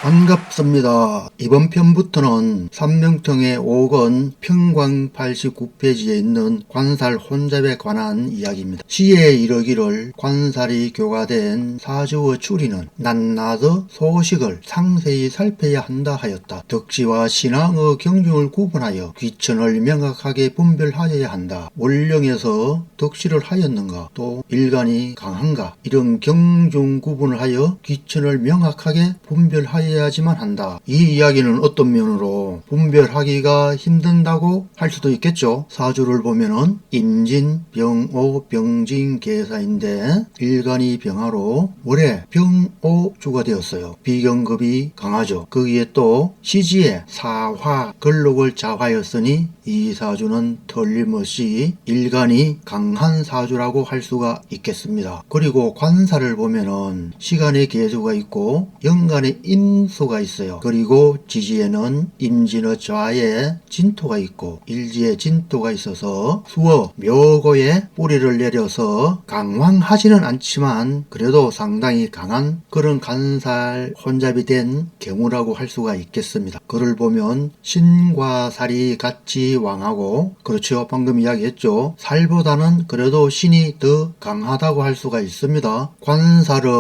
반갑습니다. 이번 편부터는 삼명통의 5권 평광 89페이지에 있는 관살 혼잡에 관한 이야기입니다. 시에 이르기를 관살이 교가된 사주의 추리는 낱낱의 소식을 상세히 살펴야 한다 하였다. 덕지와 신앙의 경중을 구분하여 귀천을 명확하게 분별하여야 한다. 원령에서 덕시를 하였는가 또 일간이 강한가 이런 경중 구분을 하여 귀천을 명확하게 분별하여야지만 한다. 이 이야기는 어떤 면으로 분별하기가 힘든다고 할 수도 있겠죠. 사주를 보면은 임진, 병오, 병진, 계사인데 일간이 병화로 월에 병오주가 되었어요. 비경급이 강하죠. 거기에 또 시지에 사화, 걸록을 자화였으니 이 사주는 틀림없이 일간이 강한 사주라고 할 수가 있겠습니다. 그리고 관사를 보면은 시간의 계수가 있고 연간의 임수가 있어요. 그리고 지지에는 임진의 좌에 진토가 있고 일지에 진토가 있어서 수어 묘고에 뿌리를 내려서 강황하지는 않지만 그래도 상당히 강한 그런 간살 혼잡이 된 경우라고 할 수가 있겠습니다. 그를 보면 신과 살이 같이 왕하고 그렇죠. 방금 이야기했죠. 살보다는 그래도 신이 더 강하다고 할 수가 있습니다. 관살의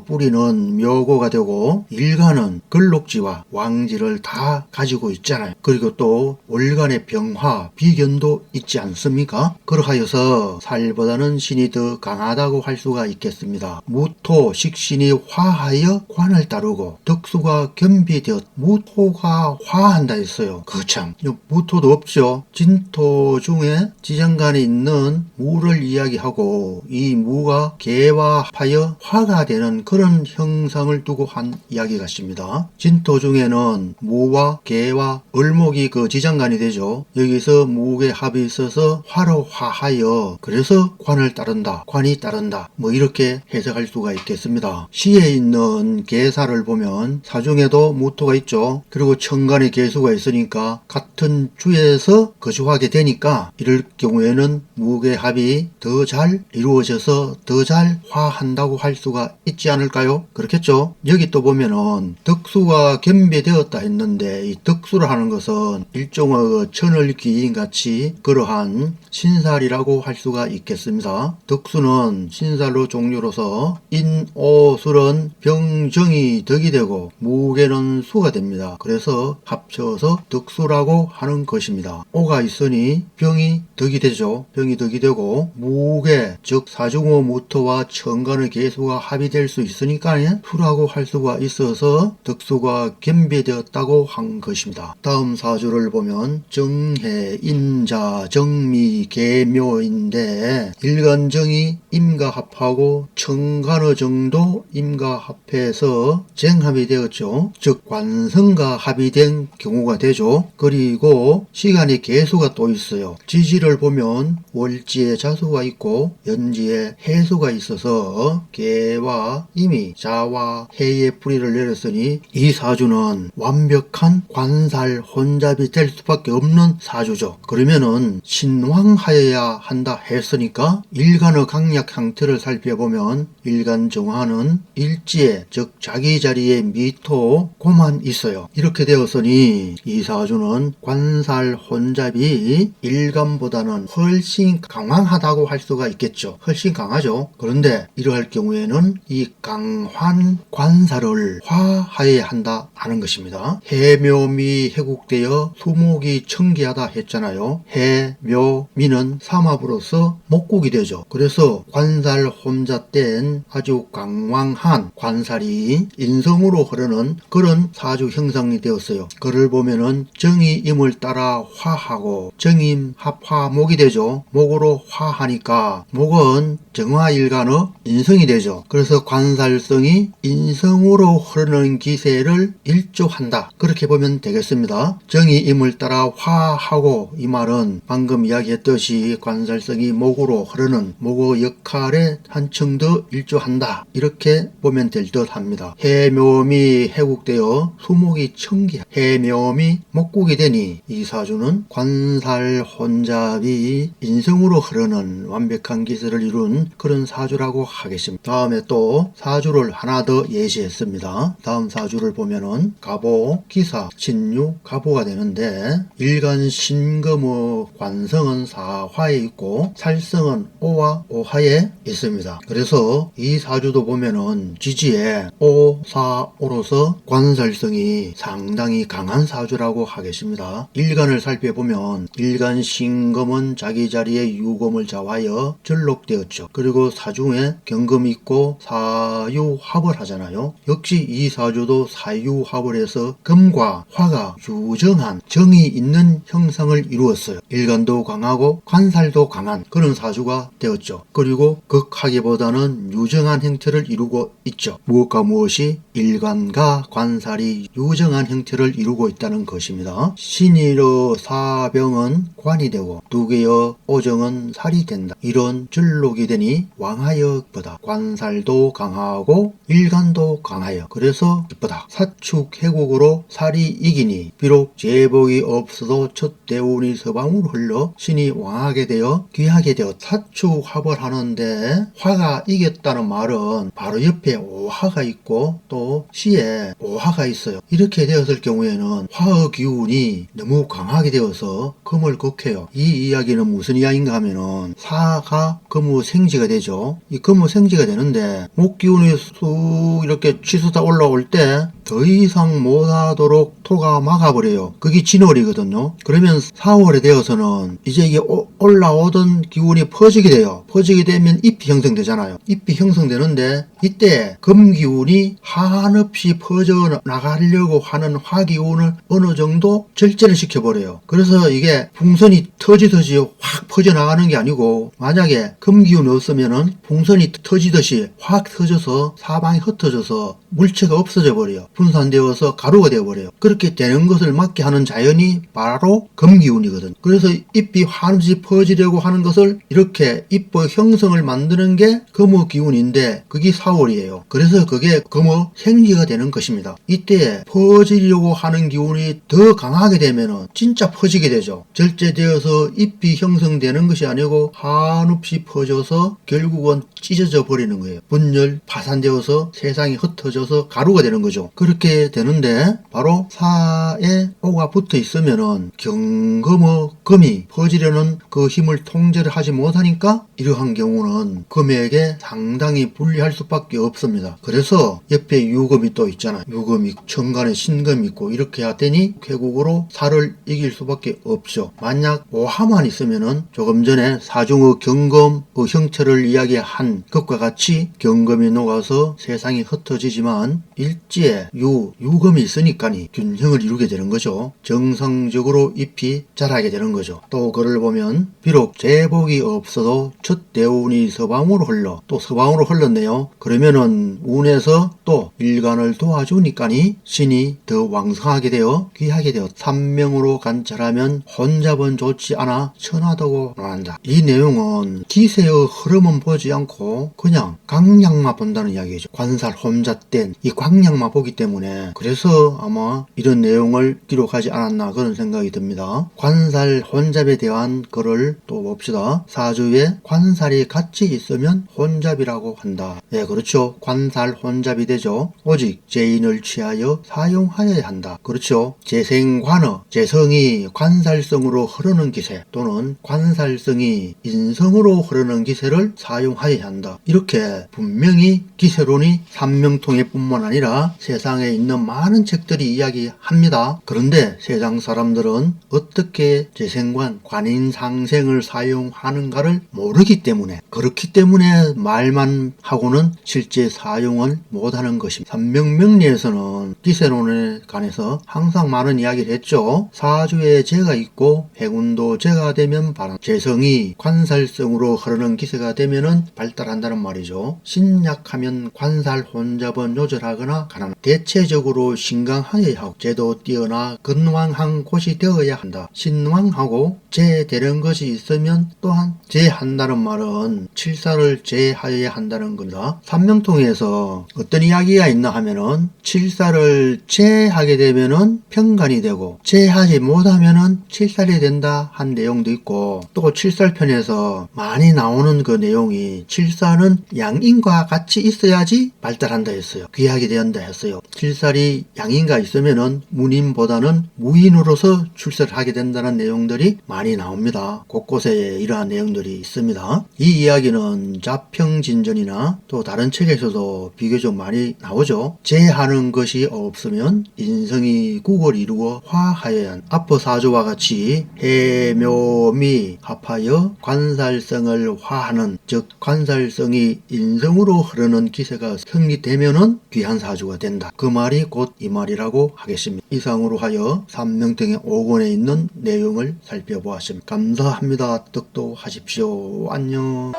뿌리는 묘고가 되고 일간은 걸록지와 왕지를 다 가지고 있잖아요. 그리고 또 월간의 병화, 비견도 있지 않습니까? 그러하여서 살보다는 신이 더 강하다고 할 수가 있겠습니다. 무토, 식신이 화하여 관을 따르고 덕수가 겸비되었 무토가 화한다 했어요. 그참 무토도 없죠. 진토 중에 지장간에 있는 무를 이야기하고 이 무가 개화하여 화가 되는 그런 형상을 두고 한 이야기 같습니다. 진토 중에는 무와 개와 을목이 그 지장간이 되죠. 여기서 무의 합이 있어서 화로 화하여 그래서 관을 따른다, 관이 따른다 뭐 이렇게 해석할 수가 있겠습니다. 시에 있는 계사를 보면 사중에도 무토가 있죠. 그리고 천간의 계수가 있으니까 같은 주에서 거주하게 되니까 이럴 경우에는 무의 합이 더 잘 이루어져서 더 잘 화한다고 할 수가 있지 않을까요? 그렇겠죠. 여기 또 보면은 덕수가 겸비되었다 했는데 이 덕수를 하는 것은 일종의 천을기인 같이 그러한 신살이라고 할 수가 있겠습니다. 덕수는 신살로 종류로서 인오술은 병정이 덕이 되고 무게는 수가 됩니다. 그래서 합쳐서 덕수라고 하는 것입니다. 오가 있으니 병이 덕이 되죠. 병이 덕이 되고 무게 즉 사중호 무토와 천간의 계수가 합이 될 수 있으니까 수라고 할 수가 있어서 덕수가 겸비되었다고 한 것입니다. 다음 사주를 보면 정해, 인자, 정미, 계묘인데 일간정이 임가합하고 천간의 정도 임가합해서 쟁합이 되었죠. 즉 관성과 합이 된 경우가 되죠. 그리고 시간의 계수가 또 있어요. 지지를 보면 월지에 자수가 있고 연지에 해수가 있어서 개와 임이 자와 해의 뿌리를 내렸으니 이 사주는 완벽한 관살 혼잡이 될 수밖에 없는 사주죠. 그러면은 신왕하여야 한다 했으니까 일간의 강약 형태를 살펴보면 일간 정화는 일지에 즉 자기 자리에 미토 고만 있어요. 이렇게 되었으니 이 사주는 관살 혼잡이 일간보다는 훨씬 강황하다고 할 수가 있겠죠. 훨씬 강하죠. 그런데 이러할 경우에는 이 강환 관살을 화하여야 한다 하는 것입니다. 해묘미 해국되어 수목이 청기하다 했잖아요. 해묘미는 삼합으로서 목국이 되죠. 그래서 관살 혼잡된 아주 강황한 관살이 인성으로 흐르는 그런 사주 형성이 되었어요. 그를 보면은 정이임을 따라 화하고 정임 합화목이 되죠. 목으로 화하니까 목은 정화일간의 인성이 되죠. 그래서 관살성이 인성으로 흐르는 기세를 일조한다. 그렇게 보면 되겠습니다. 정이임을 따라 화하고 이 말은 방금 이야기했듯이 관살성이 목으로 흐르는 목의 역할에 한층 더 일조한다. 이렇게 보면 될 듯 합니다. 해묘미 해국되어 수목이 청기 해묘미 목국이 되니 이 사주는 관살 혼잡이 인성으로 흐르는 완벽한 기세를 이룬 그런 사주라고 하겠습니다. 다음에 또 사주를 하나 더 예시했습니다. 다음 다음 사주를 보면은 갑오, 기사, 신유, 갑오가 되는데 일간 신금의 관성은 사화에 있고 살성은 오와 오하에 있습니다. 그래서 이 사주도 보면은 지지에 오, 사, 오로서 관살성이 상당히 강한 사주라고 하겠습니다. 일간을 살펴보면 일간 신금은 자기 자리에 유금을 좌하여 절록되었죠. 그리고 사중에 경금이 있고 사유합을 하잖아요. 역시 이 사주도 사유합을 해서 금과 화가 유정한 정이 있는 형상을 이루었어요. 일간도 강하고 관살도 강한 그런 사주가 되었죠. 그리고 극하기보다는 유정한 형태를 이루고 있죠. 무엇과 무엇이 일간과 관살이 유정한 형태를 이루고 있다는 것입니다. 신일의 사병은 관이 되고 두개의 오정은 살이 된다. 이런 절록이 되니 왕하여 기쁘다. 관살도 강하고 일간도 강하여 그래서 기쁘다. 사축 해국으로 살이 이기니 비록 제복이 없어도 첫 대운이 서방으로 흘러 신이 왕하게 되어 귀하게 되어 사축 합을 하는데 화가 이겼다는 말은 바로 옆에 오화가 있고 또 시에 오화가 있어요. 이렇게 되었을 경우에는 화의 기운이 너무 강하게 되어서 금을 극해요. 이 이야기는 무슨 이야기인가 하면은 사가 금의 생지가 되죠. 이 금의 생지가 되는데 목기운이 쑥 이렇게 치솟아 올라올 때 더 이상 못하도록 토가 막아버려요. 그게 진월이거든요. 그러면 4월에 되어서는 이제 이게 올라오던 기운이 퍼지게 돼요. 퍼지게 되면 잎이 형성되잖아요. 잎이 형성되는데 이때 금기운이 한없이 퍼져나가려고 하는 화기운을 어느 정도 절제를 시켜버려요. 그래서 이게 풍선이 터지듯이 확 퍼져나가는 게 아니고 만약에 금기운이 없으면은 풍선이 터지듯이 확 터져서 사방이 흩어져서 물체가 없어져 버려요. 분산되어서 가루가 되어버려요. 그렇게 되는 것을 막게 하는 자연이 바로 금기운이거든. 그래서 잎이 한없이 퍼지려고 하는 것을 이렇게 잎의 형성을 만드는 게 금의 기운인데 그게 4월이에요. 그래서 그게 금의 생지가 되는 것입니다. 이때 퍼지려고 하는 기운이 더 강하게 되면은 진짜 퍼지게 되죠. 절제되어서 잎이 형성되는 것이 아니고 한없이 퍼져서 결국은 찢어져 버리는 거예요. 분열 파산되어서 세상이 흩어져서 가루가 되는 거죠. 그렇게 되는데 바로 사에 오가 붙어 있으면은 경금의 금이 퍼지려는 그 힘을 통제를 하지 못하니까 이러한 경우는 금에게 상당히 불리할 수밖에 없습니다. 그래서 옆에 유금이 또 있잖아요. 유금이 천간에 신금이 있고 이렇게 하더니 결국으로 살을 이길 수밖에 없죠. 만약 오화만 있으면은 조금 전에 사중의 경금의 형체를 이야기한 것과 같이 경금이 녹아서 세상이 흩어지지만 일지에 유금이 있으니까니 균형을 이루게 되는 거죠. 정상적으로 잎이 자라게 되는 거죠. 또 그를 보면 비록 제복이 없어도 첫 대운이 서방으로 흘러 또 서방으로 흘렀네요. 그러면은 운에서 또 일간을 도와주니까니 신이 더 왕성하게 되어 귀하게 되어 삼명으로 관찰하면 혼잡은 좋지 않아 천하다고 말한다. 이 내용은 기세의 흐름은 보지 않고 그냥 강약만 본다는 이야기죠. 관살 혼잣된 이 강약만 보기 때문에 그래서 아마 이런 내용을 기록하지 않았나 그런 생각이 듭니다. 관살 혼잡에 대한 글을 또 봅시다. 사주에 관살이 같이 있으면 혼잡이라고 한다. 예, 그렇죠. 관살 혼잡이 되죠. 오직 재인을 취하여 사용하여야 한다. 그렇죠. 재생관어, 재성이 관살성으로 흐르는 기세 또는 관살성이 인성으로 흐르는 기세를 사용하여야 한다. 이렇게 분명히 기세론이 삼명통에 뿐만 아니라 세상에 있는 많은 책들이 이야기합니다. 그런데 세상 사람들은 어떻게 재생관, 관인상생을 사용하는가를 모르기 때문에 그렇기 때문에 말만 하고는 실제 사용을 못하는 것입니다. 삼명명리에서는 기세론에 관해서 항상 많은 이야기를 했죠. 사주에 재가 있고 해군도 재가 되면 바람, 재성이 관살성으로 흐르는 기세가 되면은 발달한다는 말이죠. 신약하면 관살 혼잡은 요절하거나 가난 대체적으로 신강하여야 하고 재도 뛰어나 근왕한 곳이 되어야 한다. 신왕하고 재되는 것이 있으면 또한 재한다는 말은 칠사를 재하여야 한다는 겁니다. 삼명통에서 어떤 이야기가 있나 하면은 칠사를 재하게 되면은 평간이 되고 재하지 못하면은 칠살이 된다 한 내용도 있고 또 칠살편에서 많이 나오는 그 내용이 칠사는 양인과 같이 있어야지 발달한다 했어요. 귀하게 되었 한다 했어요. 칠살이 양인가 있으면은 문인보다는 무인으로서 출세를 하게 된다는 내용들이 많이 나옵니다. 곳곳에 이러한 내용들이 있습니다. 이 이야기는 자평진전이나 또 다른 책에서도 비교적 많이 나오죠. 제하는 것이 없으면 인성이 국을 이루어 화하여야 앞어사조와 같이 해묘미 합하여 관살성을 화하는, 즉 관살성이 인성으로 흐르는 기세가 성립되면은 귀한 사주가 된다. 그 말이 곧 이 말이라고 하겠습니다. 이상으로 하여 삼명통의 5권에 있는 내용을 살펴보았습니다. 감사합니다. 득도하십시오. 안녕.